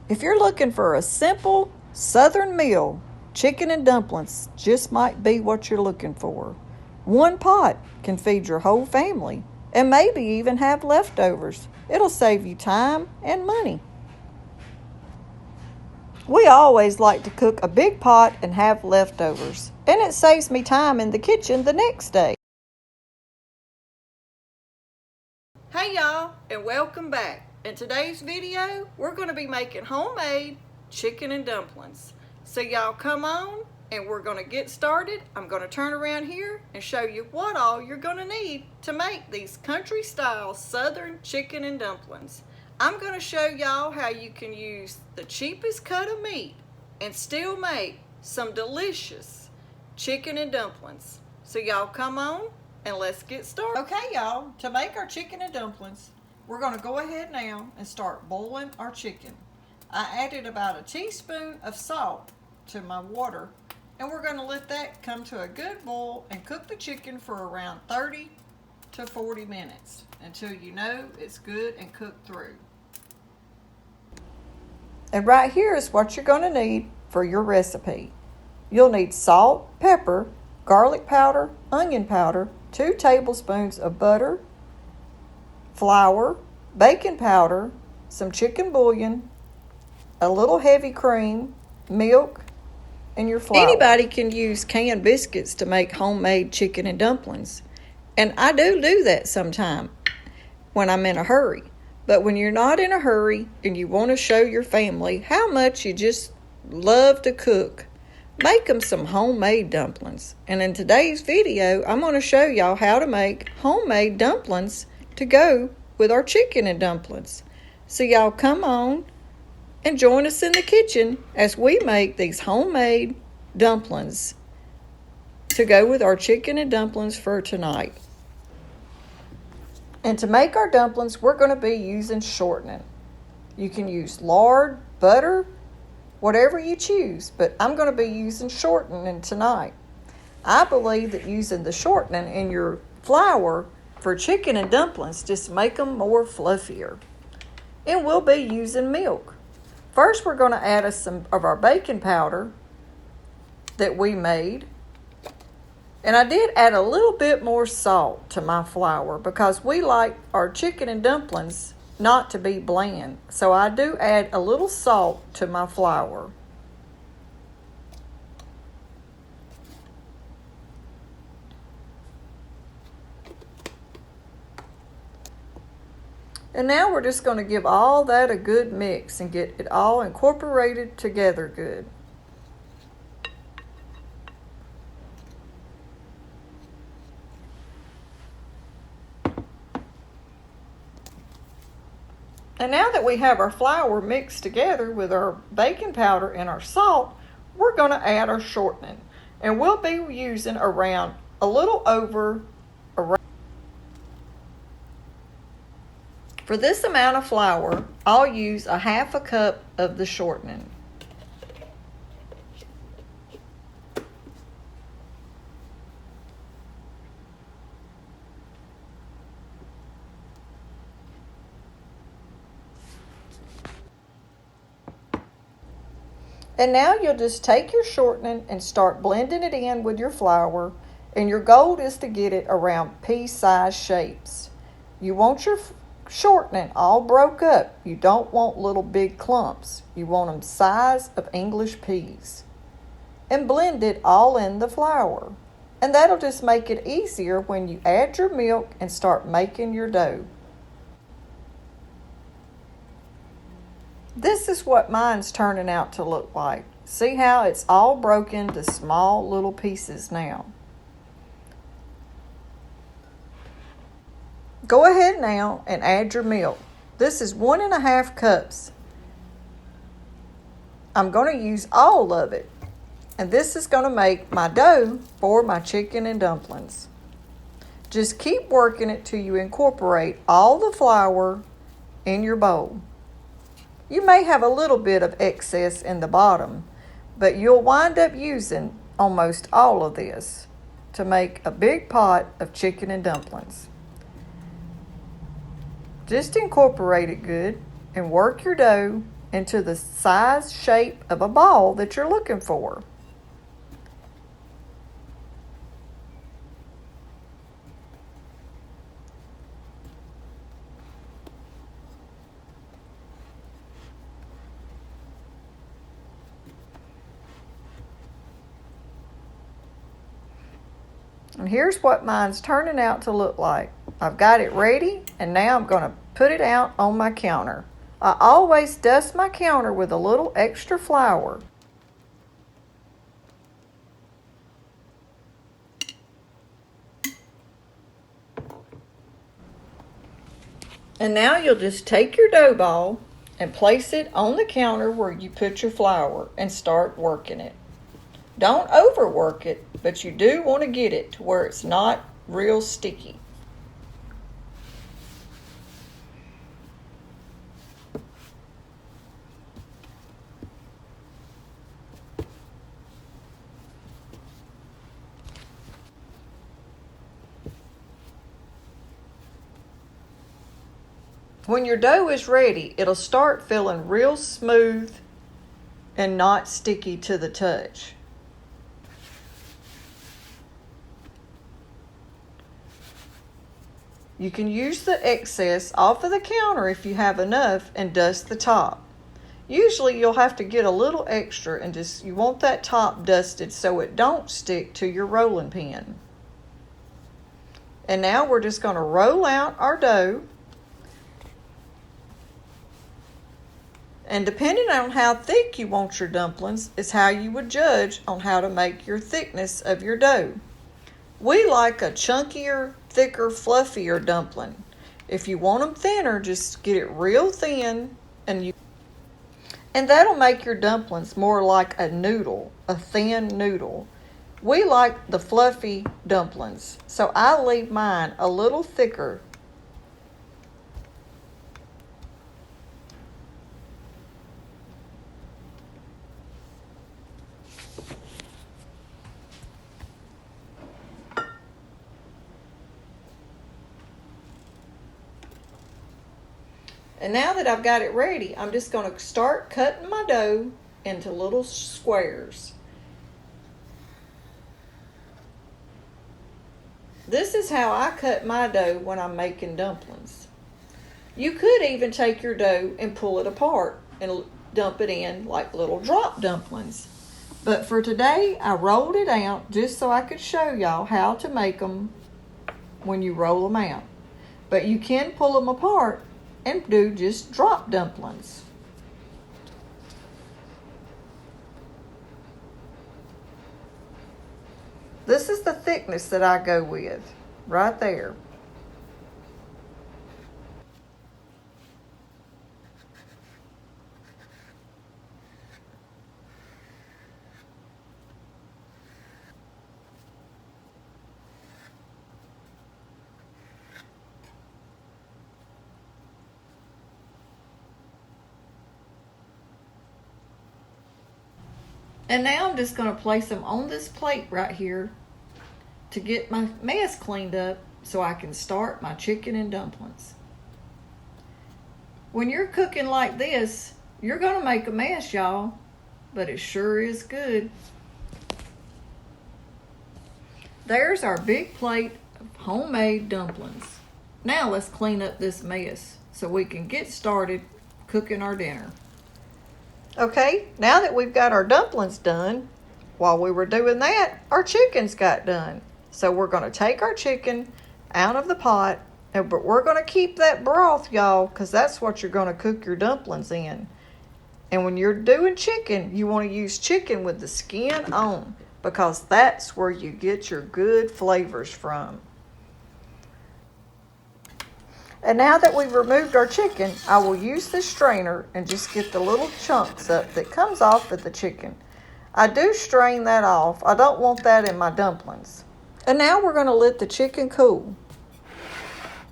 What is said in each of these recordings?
If you're looking for a simple southern meal, chicken and dumplings just might be what you're looking for. One pot can feed your whole family and maybe even have leftovers. It'll save you time and money. We always like to cook a big pot and have leftovers, and it saves me time in the kitchen the next day. Hey y'all, and welcome back. In today's video, we're going to be making homemade chicken and dumplings. So y'all come on and we're going to get started. I'm going to turn around here and show you what all you're going to need to make these country style southern chicken and dumplings. I'm going to show y'all how you can use the cheapest cut of meat and still make some delicious chicken and dumplings. So y'all come on and let's get started. Okay y'all, to make our chicken and dumplings, we're going to go ahead now and start boiling our chicken. I added about a teaspoon of salt to my water, and we're going to let that come to a good boil and cook the chicken for around 30 to 40 minutes until you know it's good and cooked through. And right here is what you're going to need for your recipe. You'll need salt, pepper, garlic powder, onion powder, 2 tablespoons of butter, flour, baking powder, some chicken bouillon, a little heavy cream, milk, and your flour. Anybody can use canned biscuits to make homemade chicken and dumplings. And I do that sometimes when I'm in a hurry. But when you're not in a hurry and you want to show your family how much you just love to cook, make them some homemade dumplings. And in today's video, I'm going to show y'all how to make homemade dumplings to go with our chicken and dumplings. So y'all come on and join us in the kitchen as we make these homemade dumplings to go with our chicken and dumplings for tonight. And to make our dumplings, we're going to be using shortening. You can use lard, butter, whatever you choose, but I'm going to be using shortening tonight. I believe that using the shortening in your flour for chicken and dumplings just make them more fluffier. And we'll be using milk. First, we're going to add some of our baking powder that we made. And I did add a little bit more salt to my flour because we like our chicken and dumplings not to be bland. So I do add a little salt to my flour. And now we're just going to give all that a good mix and get it all incorporated together good. And now that we have our flour mixed together with our baking powder and our salt, we're going to add our shortening. And we'll be using around a little over. For this amount of flour, I'll use a half a cup of the shortening. And now you'll just take your shortening and start blending it in with your flour, and your goal is to get it around pea-sized shapes. You want your shortening all broke up. You don't want little big clumps. You want them size of English peas. And blend it all in the flour. And that'll just make it easier when you add your milk and start making your dough. This is what mine's turning out to look like. See how it's all broken to small little pieces now. Go ahead now and add your milk. This is 1.5 cups. I'm going to use all of it. And this is going to make my dough for my chicken and dumplings. Just keep working it till you incorporate all the flour in your bowl. You may have a little bit of excess in the bottom, but you'll wind up using almost all of this to make a big pot of chicken and dumplings. Just incorporate it good and work your dough into the size shape of a ball that you're looking for. And here's what mine's turning out to look like. I've got it ready, and now I'm going to put it out on my counter. I always dust my counter with a little extra flour. And now you'll just take your dough ball and place it on the counter where you put your flour and start working it. Don't overwork it, but you do want to get it to where it's not real sticky. When your dough is ready, it'll start feeling real smooth and not sticky to the touch. You can use the excess off of the counter if you have enough and dust the top. Usually you'll have to get a little extra and you want that top dusted so it don't stick to your rolling pin. And now we're just going to roll out our dough. And depending on how thick you want your dumplings is how you would judge on how to make your thickness of your dough. We like a chunkier, thicker, fluffier dumpling. If you want them thinner, just get it real thin and that'll make your dumplings more like a noodle, a thin noodle. We like the fluffy dumplings, so I leave mine a little thicker. And now that I've got it ready, I'm just going to start cutting my dough into little squares. This is how I cut my dough when I'm making dumplings. You could even take your dough and pull it apart and dump it in like little drop dumplings. But for today, I rolled it out just so I could show y'all how to make them when you roll them out. But you can pull them apart and do just drop dumplings. This is the thickness that I go with, right there. And now I'm just going to place them on this plate right here to get my mess cleaned up so I can start my chicken and dumplings. When you're cooking like this, you're going to make a mess, y'all, but it sure is good. There's our big plate of homemade dumplings. Now let's clean up this mess so we can get started cooking our dinner. Okay, now that we've got our dumplings done, while we were doing that, our chickens got done. So we're going to take our chicken out of the pot, but we're going to keep that broth, y'all, because that's what you're going to cook your dumplings in. And when you're doing chicken, you want to use chicken with the skin on, because that's where you get your good flavors from. And now that we've removed our chicken, I will use this strainer and just get the little chunks up that comes off of the chicken. I do strain that off. I don't want that in my dumplings. And now we're going to let the chicken cool.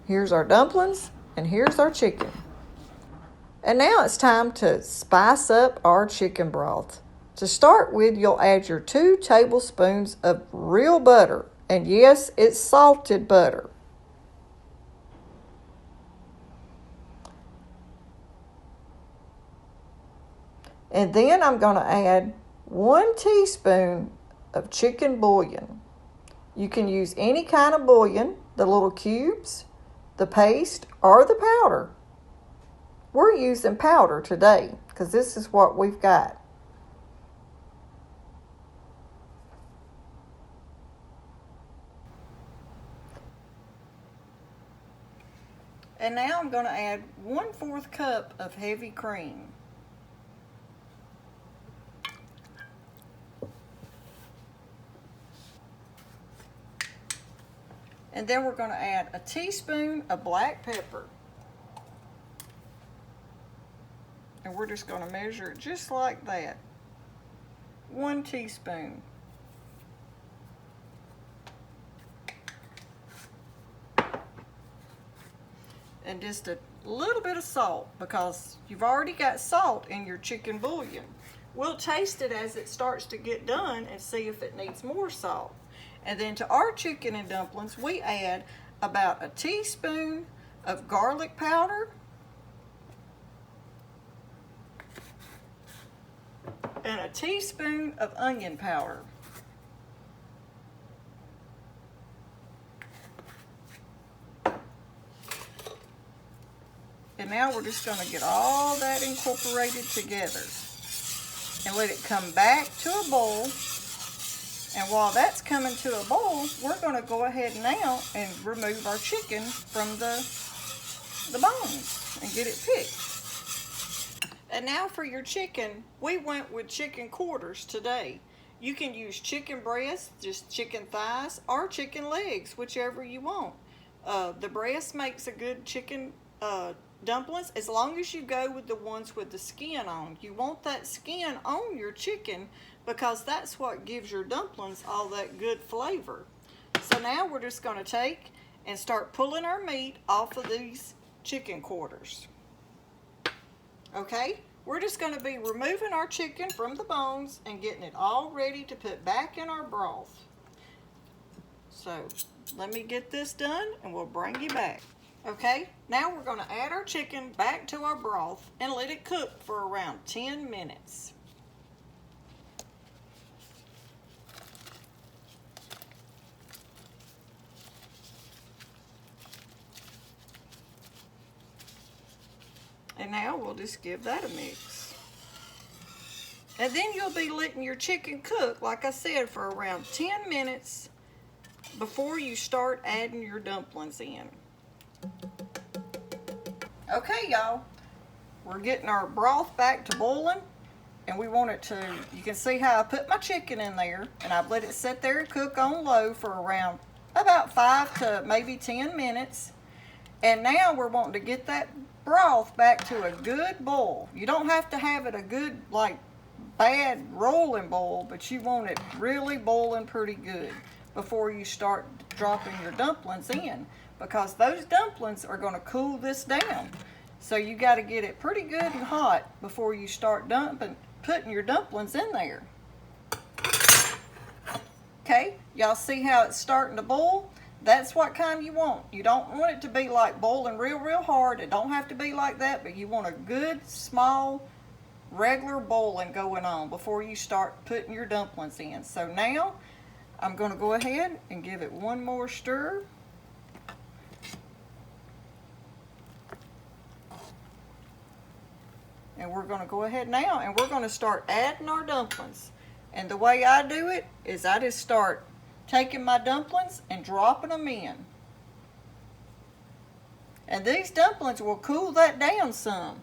Here's our dumplings and here's our chicken. And now it's time to spice up our chicken broth. To start with, you'll add your 2 tablespoons of real butter. And yes, it's salted butter. And then I'm going to add 1 teaspoon of chicken bouillon. You can use any kind of bouillon, the little cubes, the paste, or the powder. We're using powder today because this is what we've got. And now I'm going to add 1/4 cup of heavy cream. And then we're going to add a teaspoon of black pepper. And we're just going to measure it just like that. 1 teaspoon. And just a little bit of salt because you've already got salt in your chicken bouillon. We'll taste it as it starts to get done and see if it needs more salt. And then to our chicken and dumplings, we add about a teaspoon of garlic powder and a teaspoon of onion powder. And now we're just going to get all that incorporated together and let it come back to a boil. And while that's coming to a boil, we're going to go ahead now and remove our chicken from the bones and get it picked. And now for your chicken, we went with chicken quarters today. You can use chicken breast, just chicken thighs, or chicken legs, whichever you want. The breast makes a good chicken dumplings as long as you go with the ones with the skin on. You want that skin on your chicken because that's what gives your dumplings all that good flavor. So now we're just going to take and start pulling our meat off of these chicken quarters. Okay, we're just going to be removing our chicken from the bones and getting it all ready to put back in our broth. So let me get this done and we'll bring you back. Okay, now we're going to add our chicken back to our broth and let it cook for around 10 minutes. And now we'll just give that a mix. And then you'll be letting your chicken cook, like I said, for around 10 minutes before you start adding your dumplings in. Okay, y'all, we're getting our broth back to boiling, and we want it to, you can see how I put my chicken in there, and I've let it sit there and cook on low for around about 5 to maybe 10 minutes. And now we're wanting to get that broth back to a good boil. You don't have to have it a good, like, bad rolling boil, but you want it really boiling pretty good before you start dropping your dumplings in, because those dumplings are going to cool this down. So you got to get it pretty good and hot before you start putting your dumplings in there. Okay, y'all see how it's starting to boil? That's what kind you want. You don't want it to be like boiling real hard. It don't have to be like that, but you want a good, small, regular boiling going on before you start putting your dumplings in. So now I'm going to go ahead and give it one more stir. And we're going to go ahead now and we're going to start adding our dumplings. And the way I do it is I just start taking my dumplings and dropping them in. And these dumplings will cool that down some.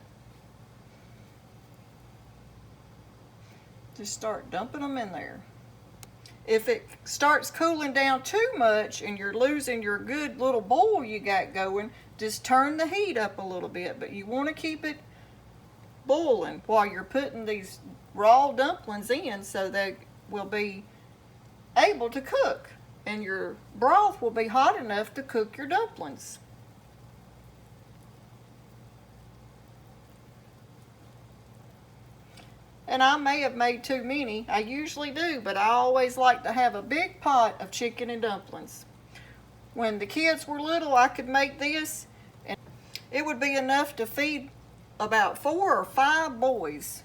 Just start dumping them in there. If it starts cooling down too much and you're losing your good little boil you got going, just turn the heat up a little bit. But you want to keep it boiling while you're putting these raw dumplings in so they will be able to cook, and your broth will be hot enough to cook your dumplings. And I may have made too many. I usually do, but I always like to have a big pot of chicken and dumplings. When the kids were little, I could make this, and it would be enough to feed about 4 or 5 boys.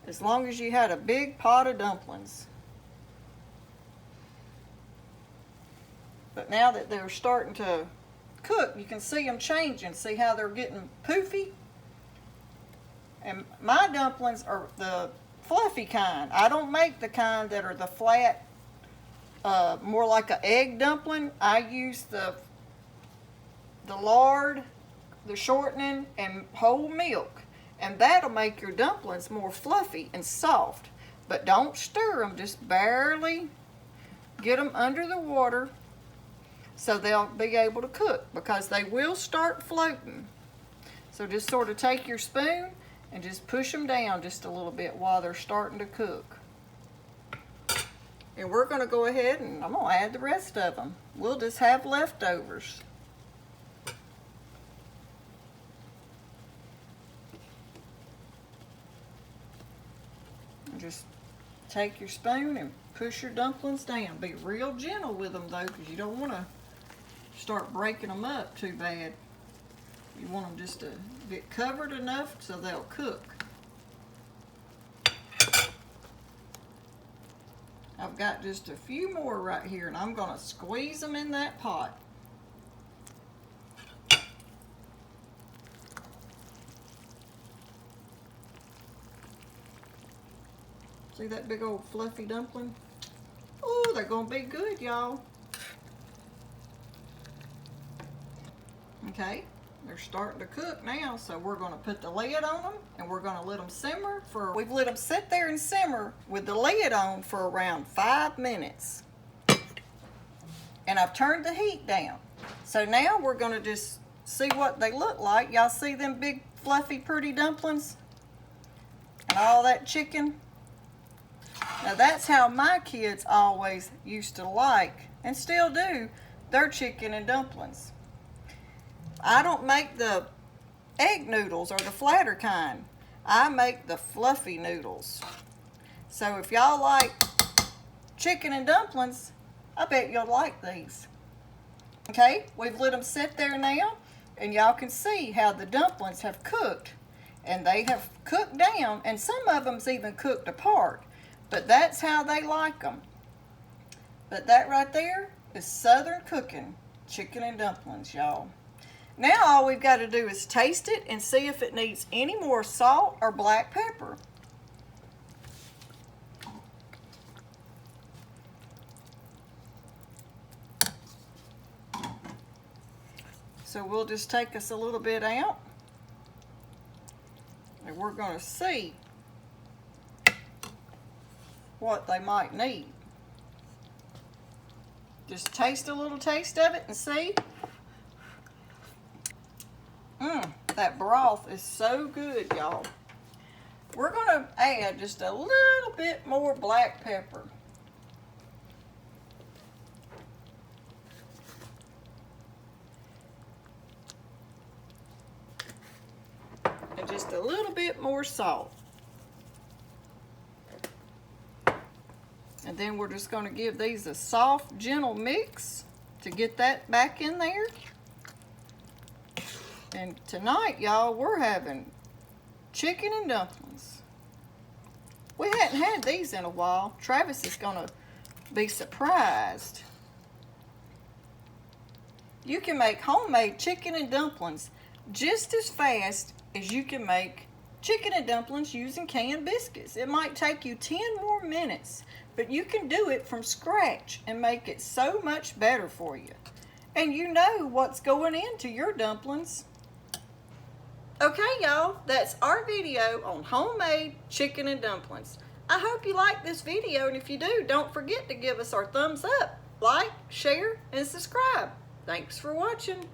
as long as you had a big pot of dumplings. But now that they're starting to cook, you can see them changing. See how they're getting poofy? And my dumplings are the fluffy kind. I don't make the kind that are the flat, more like an egg dumpling. I use the lard, the shortening, and whole milk. And that'll make your dumplings more fluffy and soft. But don't stir them, just barely get them under the water so they'll be able to cook, because they will start floating. So just sort of take your spoon and just push them down just a little bit while they're starting to cook. And we're going to go ahead and I'm going to add the rest of them. We'll just have leftovers. And just take your spoon and push your dumplings down. Be real gentle with them though, because you don't want to start breaking them up too bad. You want them just to get covered enough so they'll cook. I've got just a few more right here, and I'm going to squeeze them in that pot. See that big old fluffy dumpling? Oh, they're going to be good, y'all. Okay, they're starting to cook now, so we're going to put the lid on them and we're going to let them simmer for, we've let them sit there and simmer with the lid on for around 5 minutes. And I've turned the heat down. So now we're going to just see what they look like. Y'all see them big, fluffy, pretty dumplings? And all that chicken? Now that's how my kids always used to like, and still do, their chicken and dumplings. I don't make the egg noodles or the flatter kind. I make the fluffy noodles. So if y'all like chicken and dumplings, I bet you'll like these. Okay, we've let them sit there now, and y'all can see how the dumplings have cooked. And they have cooked down, and some of them's even cooked apart. But that's how they like them. But that right there is Southern cooking, chicken and dumplings, y'all. Now all we've got to do is taste it and see if it needs any more salt or black pepper. So we'll just take us a little bit out, and we're going to see what they might need. Just taste a little taste of it and see. That broth is so good, y'all. We're going to add just a little bit more black pepper. And just a little bit more salt. And then we're just going to give these a soft, gentle mix to get that back in there. And tonight, y'all, we're having chicken and dumplings. We hadn't had these in a while. Travis is going to be surprised. You can make homemade chicken and dumplings just as fast as you can make chicken and dumplings using canned biscuits. It might take you 10 more minutes, but you can do it from scratch and make it so much better for you. And you know what's going into your dumplings. Okay, y'all, that's our video on homemade chicken and dumplings. I hope you like this video, and if you do, don't forget to give us our thumbs up, like, share, and subscribe. Thanks for watching.